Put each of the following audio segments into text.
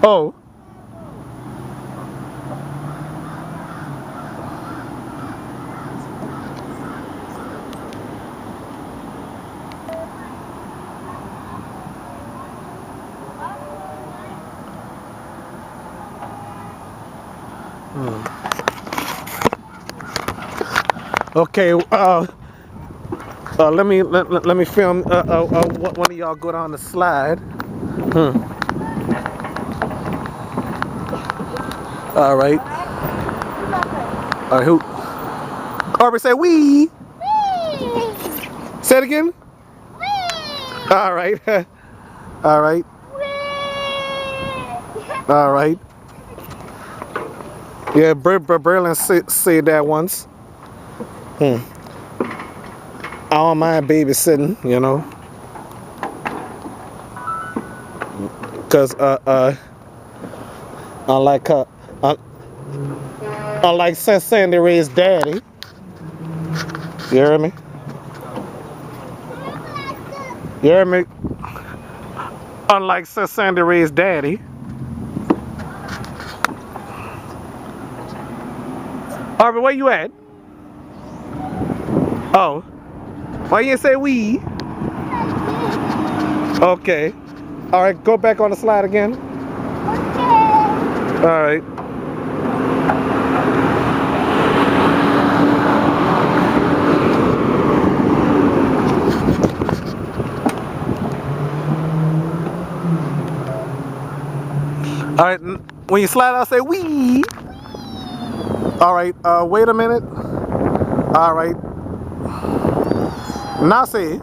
Oh. Okay. Let me film. One of y'all go down the slide. All right. All right. Who? Aubrey, say wee. Say it again. All right. All right. All right. Yeah, Berlin said that once. I don't mind babysitting, you know, cause unlike Sandy Ray's daddy, you hear me? You hear me? Unlike Sandy Ray's daddy. Harvey, where you at? Oh, why you didn't say we? Okay. All right, go back on the slide again. Okay. All right. All right, when you slide out, say wee. All right, wait a minute. All right. Now say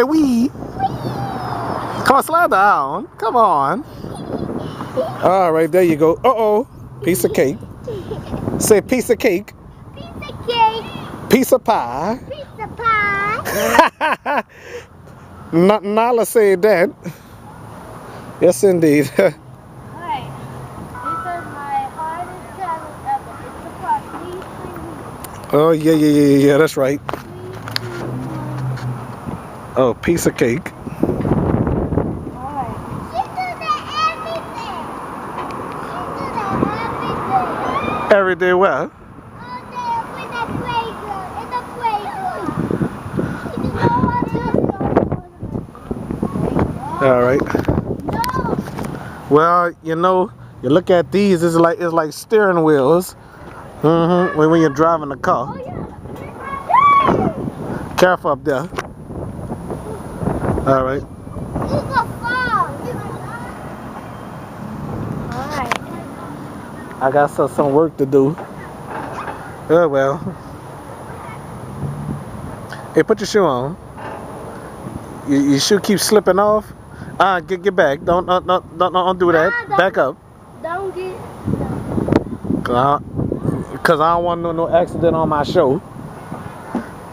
wee. Come on, slide down. Come on. All right, there you go. Uh-oh, piece of cake. Say piece of cake. Piece of cake. Piece of pie. Piece of pie. Nala said that. Yes, indeed. Oh, yeah, that's right. Oh, piece of cake. Every day well? All right. Well, you know, you look at these, it's like steering wheels. When you're driving the car. Careful up there. All right. I got some work to do. Oh well. Hey, put your shoe on. Your shoe keeps slipping off. Get back. Don't do that. Back up. Don't get. Cause I don't want no accident on my show.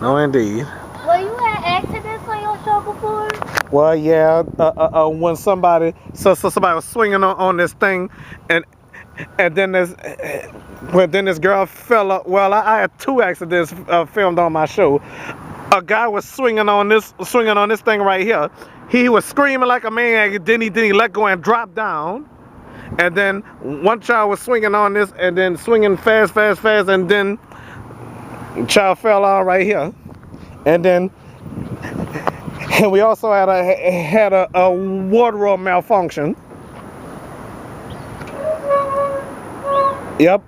No, indeed. Well, you had accidents on your show before? Well, yeah. When somebody was swinging on this thing, and then this girl fell up. Well, I had 2 accidents filmed on my show. A guy was swinging on this thing right here. He was screaming like a maniac. Then he let go and dropped down. And then one child was swinging on this, and then swinging fast, and then the child fell out right here. And then we also had a wardrobe malfunction. Yep,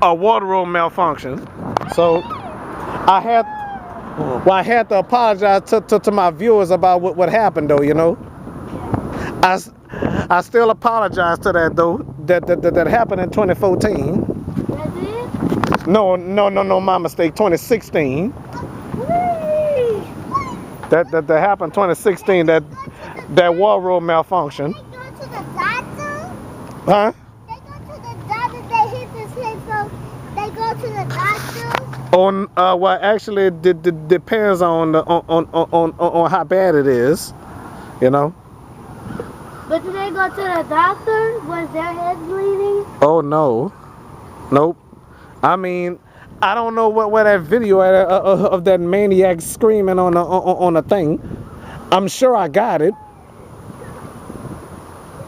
a wardrobe malfunction. So I had to apologize to my viewers about what happened, though. You know, I still apologize to that, though. That happened in 2014. That did? No, my mistake. 2016. That happened 2016. That wardrobe malfunction. They go to the doctor? Huh? They go to the doctor. They hit this hit, so they go to the doctor. Well, actually, it depends on how bad it is. You know. But did they go to the doctor? Was their head bleeding? Oh no, nope. I mean, I don't know where that video of that maniac screaming on the thing. I'm sure I got it.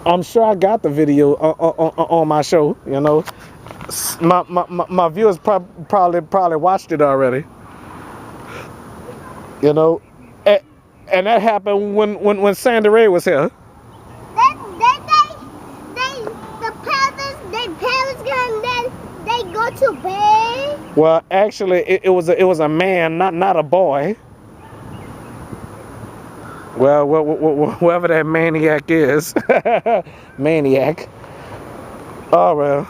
I'm sure I got the video on my show. You know, my viewers probably watched it already. You know, and that happened when Sandy Ray was here. The parents come, then they go to bed. Well, actually, it was a man, not a boy. Well, whoever that maniac is, maniac. Oh well.